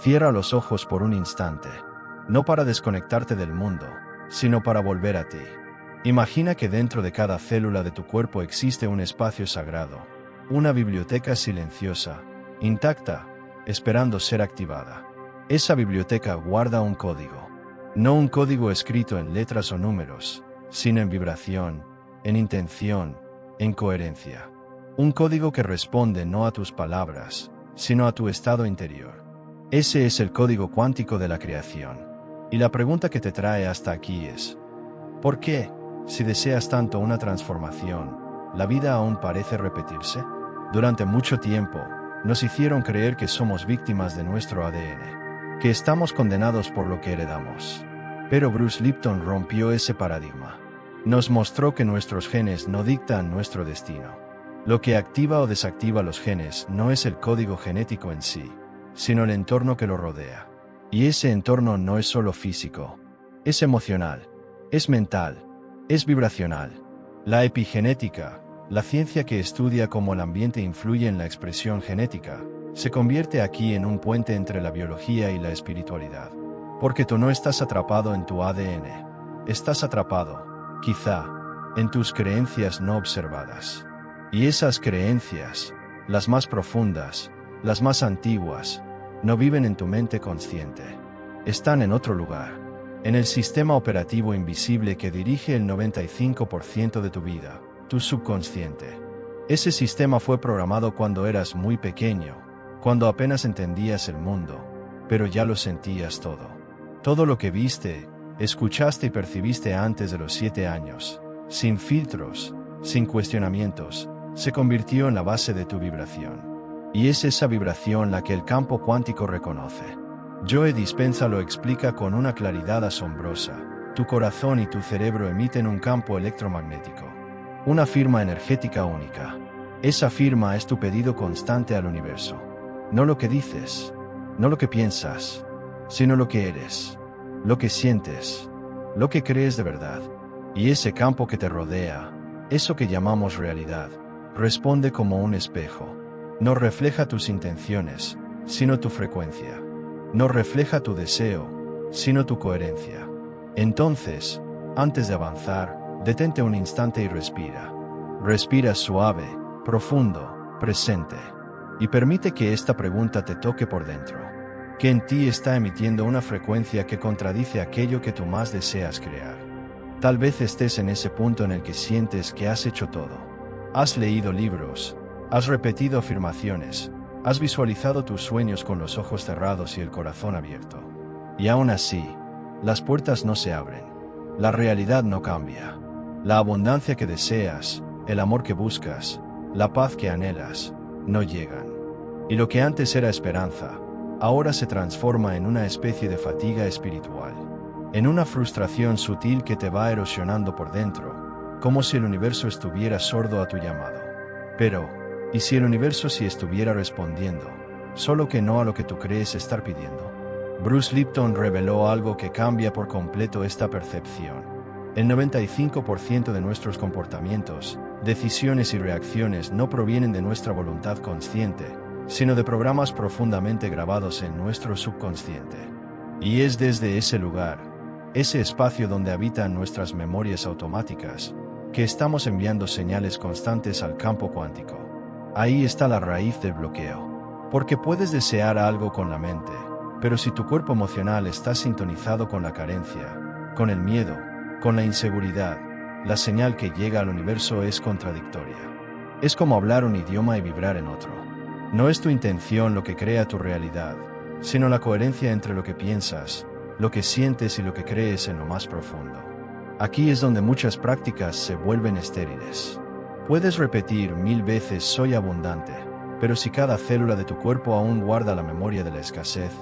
Cierra los ojos por un instante. No para desconectarte del mundo, sino para volver a ti. Imagina que dentro de cada célula de tu cuerpo existe un espacio sagrado, una biblioteca silenciosa, intacta, esperando ser activada. Esa biblioteca guarda un código. No un código escrito en letras o números, sino en vibración, en intención, en coherencia. Un código que responde no a tus palabras, sino a tu estado interior. Ese es el código cuántico de la creación. Y la pregunta que te trae hasta aquí es: ¿por qué, si deseas tanto una transformación, la vida aún parece repetirse? Durante mucho tiempo, nos hicieron creer que somos víctimas de nuestro ADN, que estamos condenados por lo que heredamos. Pero Bruce Lipton rompió ese paradigma. Nos mostró que nuestros genes no dictan nuestro destino. Lo que activa o desactiva los genes no es el código genético en sí, sino el entorno que lo rodea. Y ese entorno no es solo físico, es emocional, es mental, es vibracional. La epigenética, la ciencia que estudia cómo el ambiente influye en la expresión genética, se convierte aquí en un puente entre la biología y la espiritualidad. Porque tú no estás atrapado en tu ADN, estás atrapado, quizá, en tus creencias no observadas. Y esas creencias, las más profundas, las más antiguas, no viven en tu mente consciente. Están en otro lugar, en el sistema operativo invisible que dirige el 95% de tu vida, tu subconsciente. Ese sistema fue programado cuando eras muy pequeño, cuando apenas entendías el mundo, pero ya lo sentías todo. Todo lo que viste, escuchaste y percibiste antes de los 7 años, sin filtros, sin cuestionamientos, se convirtió en la base de tu vibración. Y es esa vibración la que el campo cuántico reconoce. Joe Dispenza lo explica con una claridad asombrosa. Tu corazón y tu cerebro emiten un campo electromagnético. Una firma energética única. Esa firma es tu pedido constante al universo. No lo que dices, no lo que piensas, sino lo que eres, lo que sientes, lo que crees de verdad. Y ese campo que te rodea, eso que llamamos realidad, responde como un espejo. No refleja tus intenciones, sino tu frecuencia. No refleja tu deseo, sino tu coherencia. Entonces, antes de avanzar, detente un instante y respira. Respira suave, profundo, presente. Y permite que esta pregunta te toque por dentro. ¿Qué en ti está emitiendo una frecuencia que contradice aquello que tú más deseas crear? Tal vez estés en ese punto en el que sientes que has hecho todo. Has leído libros, has repetido afirmaciones, has visualizado tus sueños con los ojos cerrados y el corazón abierto. Y aún así, las puertas no se abren. La realidad no cambia. La abundancia que deseas, el amor que buscas, la paz que anhelas, no llegan. Y lo que antes era esperanza, ahora se transforma en una especie de fatiga espiritual. En una frustración sutil que te va erosionando por dentro, como si el universo estuviera sordo a tu llamado. Pero, ¿y si el universo sí estuviera respondiendo, solo que no a lo que tú crees estar pidiendo? Bruce Lipton reveló algo que cambia por completo esta percepción. El 95% de nuestros comportamientos, decisiones y reacciones no provienen de nuestra voluntad consciente, sino de programas profundamente grabados en nuestro subconsciente. Y es desde ese lugar, ese espacio donde habitan nuestras memorias automáticas, que estamos enviando señales constantes al campo cuántico. Ahí está la raíz del bloqueo. Porque puedes desear algo con la mente, pero si tu cuerpo emocional está sintonizado con la carencia, con el miedo, con la inseguridad, la señal que llega al universo es contradictoria. Es como hablar un idioma y vibrar en otro. No es tu intención lo que crea tu realidad, sino la coherencia entre lo que piensas, lo que sientes y lo que crees en lo más profundo. Aquí es donde muchas prácticas se vuelven estériles. Puedes repetir 1000 veces soy abundante, pero si cada célula de tu cuerpo aún guarda la memoria de la escasez,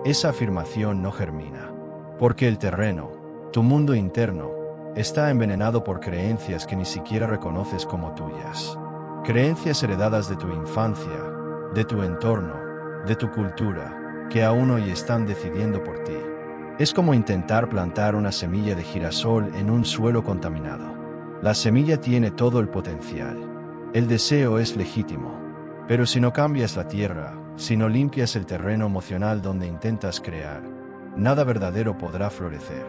esa afirmación no germina. Porque el terreno, tu mundo interno, está envenenado por creencias que ni siquiera reconoces como tuyas. Creencias heredadas de tu infancia, de tu entorno, de tu cultura, que aún hoy están decidiendo por ti. Es como intentar plantar una semilla de girasol en un suelo contaminado. La semilla tiene todo el potencial. El deseo es legítimo. Pero si no cambias la tierra, Si no limpias el terreno emocional donde intentas crear, nada verdadero podrá florecer.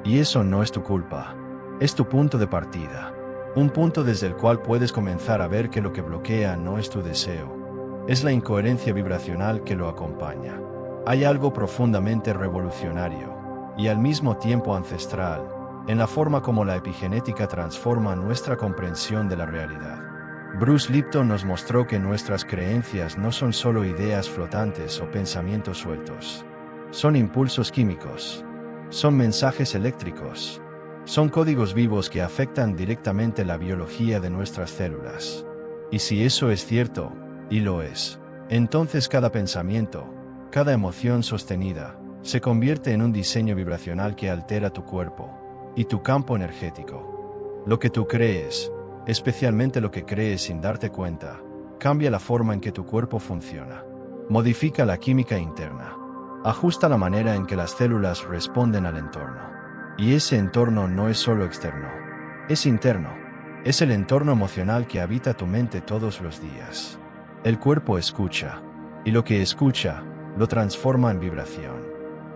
Y eso no es tu culpa. Es tu punto de partida. Un punto desde el cual puedes comenzar a ver que lo que bloquea no es tu deseo. Es la incoherencia vibracional que lo acompaña. Hay algo profundamente revolucionario, y al mismo tiempo ancestral, en la forma como la epigenética transforma nuestra comprensión de la realidad. Bruce Lipton nos mostró que nuestras creencias no son solo ideas flotantes o pensamientos sueltos. Son impulsos químicos. Son mensajes eléctricos. Son códigos vivos que afectan directamente la biología de nuestras células. Y si eso es cierto, y lo es, entonces cada pensamiento, cada emoción sostenida, se convierte en un diseño vibracional que altera tu cuerpo y tu campo energético. Lo que tú crees, especialmente lo que crees sin darte cuenta, cambia la forma en que tu cuerpo funciona. Modifica la química interna. Ajusta la manera en que las células responden al entorno. Y ese entorno no es solo externo, es interno. Es el entorno emocional que habita tu mente todos los días. El cuerpo escucha, y lo que escucha, lo transforma en vibración.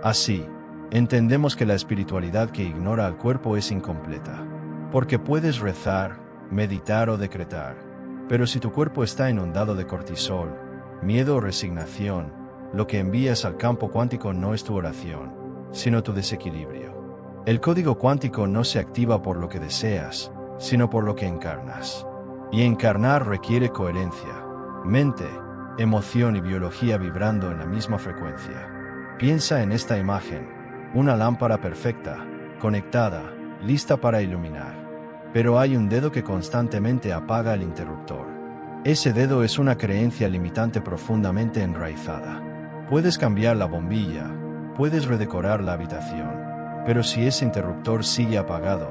Así, entendemos que la espiritualidad que ignora al cuerpo es incompleta. Porque puedes rezar, meditar o decretar, pero si tu cuerpo está inundado de cortisol, miedo o resignación, lo que envías al campo cuántico no es tu oración, sino tu desequilibrio. El código cuántico no se activa por lo que deseas, sino por lo que encarnas. Y encarnar requiere coherencia, mente, emoción y biología vibrando en la misma frecuencia. Piensa en esta imagen, una lámpara perfecta, conectada, lista para iluminar. Pero hay un dedo que constantemente apaga el interruptor. Ese dedo es una creencia limitante profundamente enraizada. Puedes cambiar la bombilla, puedes redecorar la habitación, pero si ese interruptor sigue apagado,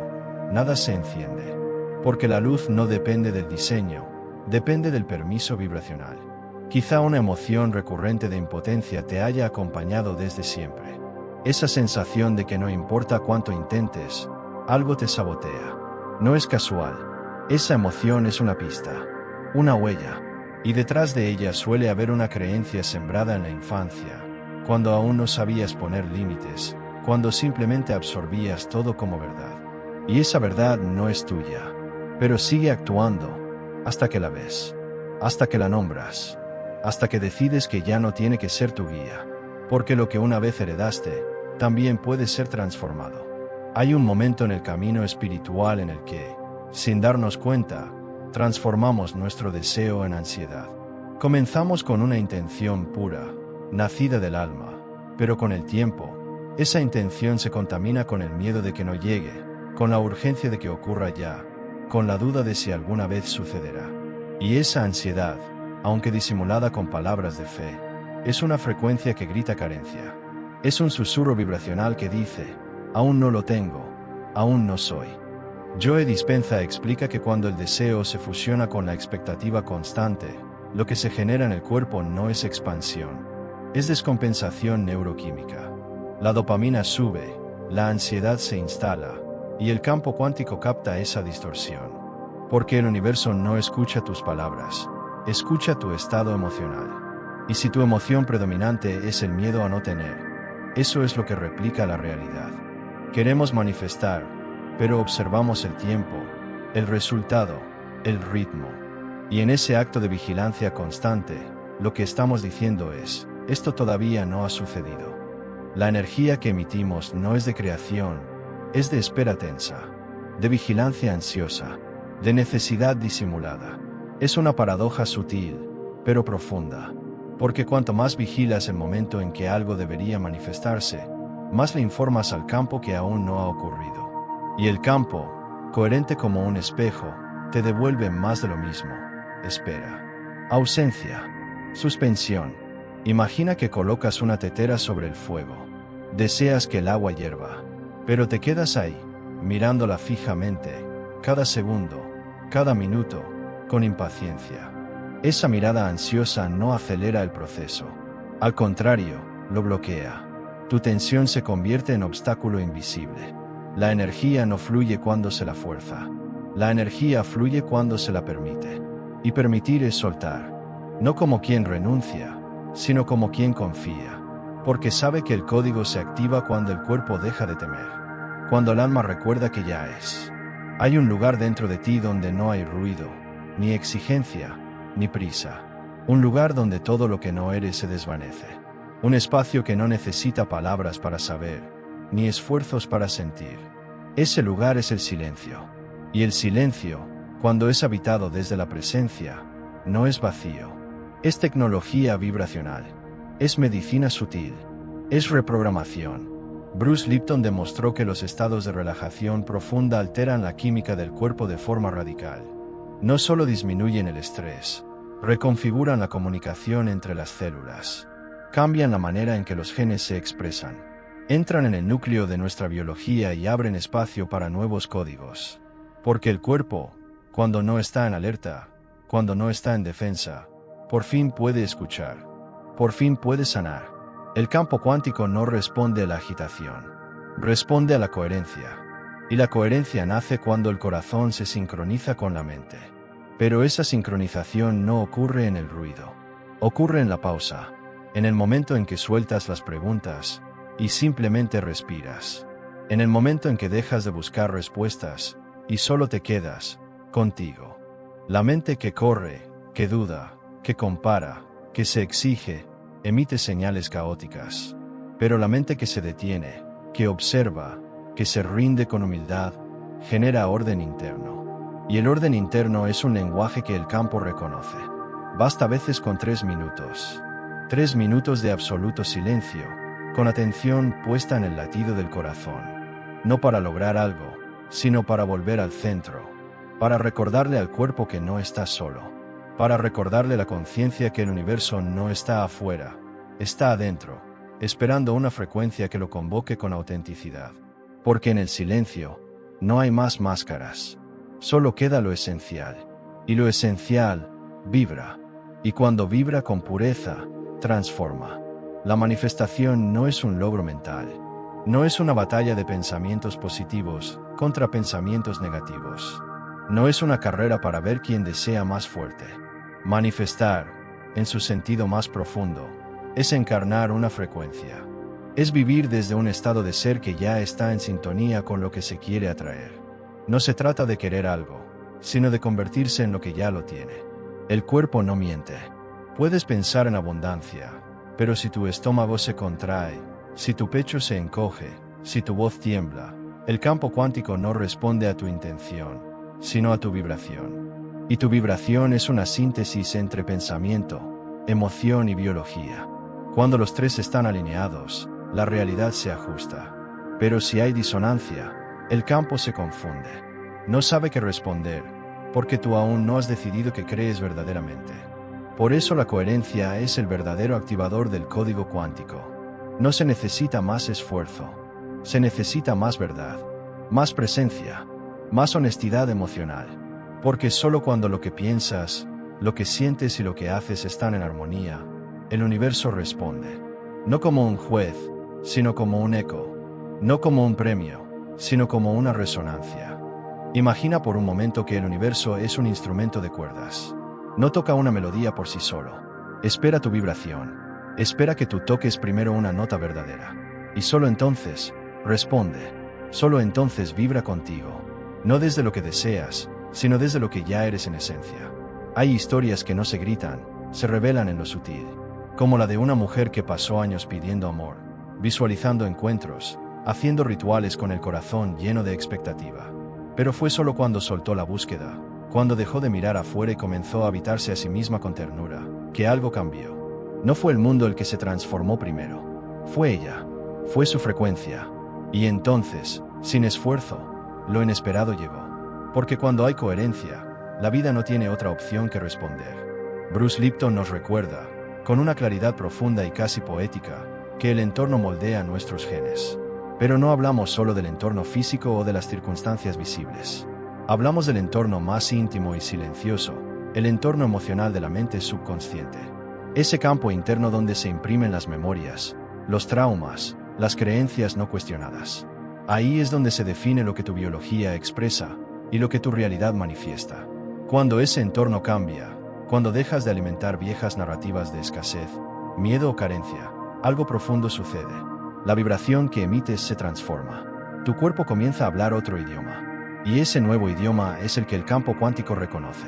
nada se enciende. Porque la luz no depende del diseño, depende del permiso vibracional. Quizá una emoción recurrente de impotencia te haya acompañado desde siempre. Esa sensación de que no importa cuánto intentes, algo te sabotea. No es casual. Esa emoción es una pista, una huella, y detrás de ella suele haber una creencia sembrada en la infancia, cuando aún no sabías poner límites, cuando simplemente absorbías todo como verdad. Y esa verdad no es tuya, pero sigue actuando, hasta que la ves, hasta que la nombras, hasta que decides que ya no tiene que ser tu guía, porque lo que una vez heredaste, también puede ser transformado. Hay un momento en el camino espiritual en el que, sin darnos cuenta, transformamos nuestro deseo en ansiedad. Comenzamos con una intención pura, nacida del alma, pero con el tiempo, esa intención se contamina con el miedo de que no llegue, con la urgencia de que ocurra ya, con la duda de si alguna vez sucederá. Y esa ansiedad, aunque disimulada con palabras de fe, es una frecuencia que grita carencia. Es un susurro vibracional que dice: aún no lo tengo, aún no soy. Joe Dispenza explica que cuando el deseo se fusiona con la expectativa constante, lo que se genera en el cuerpo no es expansión, es descompensación neuroquímica. La dopamina sube, la ansiedad se instala, y el campo cuántico capta esa distorsión. Porque el universo no escucha tus palabras, escucha tu estado emocional. Y si tu emoción predominante es el miedo a no tener, eso es lo que replica la realidad. Queremos manifestar, pero observamos el tiempo, el resultado, el ritmo. Y en ese acto de vigilancia constante, lo que estamos diciendo es: esto todavía no ha sucedido. La energía que emitimos no es de creación, es de espera tensa, de vigilancia ansiosa, de necesidad disimulada. Es una paradoja sutil, pero profunda. Porque cuanto más vigilas el momento en que algo debería manifestarse, más le informas al campo que aún no ha ocurrido. Y el campo, coherente como un espejo, te devuelve más de lo mismo. Espera. Ausencia. Suspensión. Imagina que colocas una tetera sobre el fuego. Deseas que el agua hierva, pero te quedas ahí, mirándola fijamente, cada segundo, cada minuto, con impaciencia. Esa mirada ansiosa no acelera el proceso. Al contrario, lo bloquea. Tu tensión se convierte en obstáculo invisible. La energía no fluye cuando se la fuerza. La energía fluye cuando se la permite. Y permitir es soltar. No como quien renuncia, sino como quien confía, porque sabe que el código se activa cuando el cuerpo deja de temer, cuando el alma recuerda que ya es. Hay un lugar dentro de ti donde no hay ruido, ni exigencia, ni prisa. Un lugar donde todo lo que no eres se desvanece. Un espacio que no necesita palabras para saber, ni esfuerzos para sentir. Ese lugar es el silencio. Y el silencio, cuando es habitado desde la presencia, no es vacío. Es tecnología vibracional. Es medicina sutil. Es reprogramación. Bruce Lipton demostró que los estados de relajación profunda alteran la química del cuerpo de forma radical. No solo disminuyen el estrés, reconfiguran la comunicación entre las células, cambian la manera en que los genes se expresan, entran en el núcleo de nuestra biología y abren espacio para nuevos códigos. Porque el cuerpo, cuando no está en alerta, cuando no está en defensa, por fin puede escuchar, por fin puede sanar. El campo cuántico no responde a la agitación, responde a la coherencia. Y la coherencia nace cuando el corazón se sincroniza con la mente. Pero esa sincronización no ocurre en el ruido. Ocurre en la pausa, en el momento en que sueltas las preguntas y simplemente respiras. En el momento en que dejas de buscar respuestas y solo te quedas contigo. La mente que corre, que duda, que compara, que se exige, emite señales caóticas. Pero la mente que se detiene, que observa, que se rinde con humildad, genera orden interno. Y el orden interno es un lenguaje que el campo reconoce. Basta a veces con 3 minutos. 3 minutos de absoluto silencio, con atención puesta en el latido del corazón. No para lograr algo, sino para volver al centro. Para recordarle al cuerpo que no está solo. Para recordarle la conciencia que el universo no está afuera, está adentro, esperando una frecuencia que lo convoque con autenticidad. Porque en el silencio, no hay más máscaras. Solo queda lo esencial. Y lo esencial, vibra. Y cuando vibra con pureza, transforma. La manifestación no es un logro mental. No es una batalla de pensamientos positivos contra pensamientos negativos. No es una carrera para ver quién desea más fuerte. Manifestar, en su sentido más profundo, es encarnar una frecuencia. Es vivir desde un estado de ser que ya está en sintonía con lo que se quiere atraer. No se trata de querer algo, sino de convertirse en lo que ya lo tiene. El cuerpo no miente. Puedes pensar en abundancia, pero si tu estómago se contrae, si tu pecho se encoge, si tu voz tiembla, el campo cuántico no responde a tu intención, sino a tu vibración. Y tu vibración es una síntesis entre pensamiento, emoción y biología. Cuando los tres están alineados, la realidad se ajusta. Pero si hay disonancia, el campo se confunde. No sabe qué responder, porque tú aún no has decidido qué crees verdaderamente. Por eso la coherencia es el verdadero activador del código cuántico. No se necesita más esfuerzo. Se necesita más verdad, más presencia, más honestidad emocional. Porque solo cuando lo que piensas, lo que sientes y lo que haces están en armonía, el universo responde. No como un juez, sino como un eco. No como un premio, sino como una resonancia. Imagina por un momento que el universo es un instrumento de cuerdas. No toca una melodía por sí solo. Espera tu vibración. Espera que tú toques primero una nota verdadera. Y solo entonces, responde. Solo entonces vibra contigo. No desde lo que deseas, sino desde lo que ya eres en esencia. Hay historias que no se gritan, se revelan en lo sutil. Como la de una mujer que pasó años pidiendo amor, visualizando encuentros, haciendo rituales con el corazón lleno de expectativa. Pero fue solo cuando soltó la búsqueda, cuando dejó de mirar afuera y comenzó a habitarse a sí misma con ternura, que algo cambió. No fue el mundo el que se transformó primero. Fue ella. Fue su frecuencia. Y entonces, sin esfuerzo, lo inesperado llegó. Porque cuando hay coherencia, la vida no tiene otra opción que responder. Bruce Lipton nos recuerda, con una claridad profunda y casi poética, que el entorno moldea nuestros genes. Pero no hablamos solo del entorno físico o de las circunstancias visibles. Hablamos del entorno más íntimo y silencioso, el entorno emocional de la mente subconsciente. Ese campo interno donde se imprimen las memorias, los traumas, las creencias no cuestionadas. Ahí es donde se define lo que tu biología expresa y lo que tu realidad manifiesta. Cuando ese entorno cambia, cuando dejas de alimentar viejas narrativas de escasez, miedo o carencia, algo profundo sucede. La vibración que emites se transforma. Tu cuerpo comienza a hablar otro idioma. Y ese nuevo idioma es el que el campo cuántico reconoce.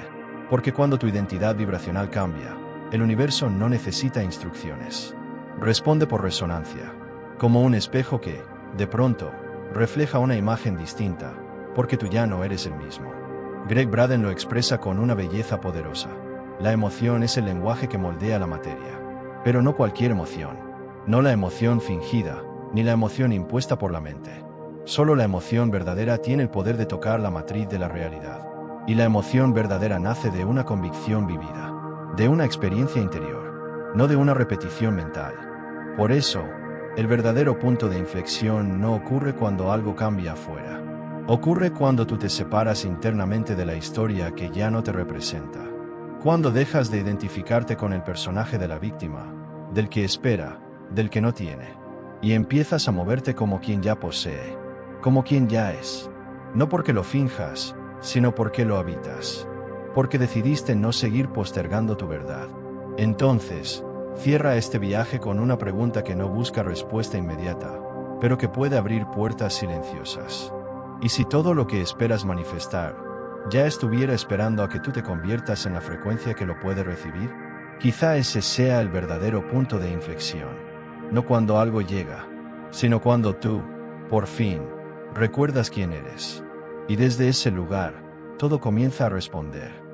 Porque cuando tu identidad vibracional cambia, el universo no necesita instrucciones. Responde por resonancia, como un espejo que, de pronto, refleja una imagen distinta, porque tú ya no eres el mismo. Greg Braden lo expresa con una belleza poderosa. La emoción es el lenguaje que moldea la materia. Pero no cualquier emoción. No la emoción fingida, ni la emoción impuesta por la mente. Solo la emoción verdadera tiene el poder de tocar la matriz de la realidad. Y la emoción verdadera nace de una convicción vivida, de una experiencia interior, no de una repetición mental. Por eso, el verdadero punto de inflexión no ocurre cuando algo cambia afuera. Ocurre cuando tú te separas internamente de la historia que ya no te representa. Cuando dejas de identificarte con el personaje de la víctima, del que espera, del que no tiene, y empiezas a moverte como quien ya posee, como quien ya es. No porque lo finjas, sino porque lo habitas. Porque decidiste no seguir postergando tu verdad. Entonces, cierra este viaje con una pregunta que no busca respuesta inmediata, pero que puede abrir puertas silenciosas. ¿Y si todo lo que esperas manifestar ya estuviera esperando a que tú te conviertas en la frecuencia que lo puede recibir? Quizá ese sea el verdadero punto de inflexión. No cuando algo llega, sino cuando tú, por fin, recuerdas quién eres. Y desde ese lugar, todo comienza a responder.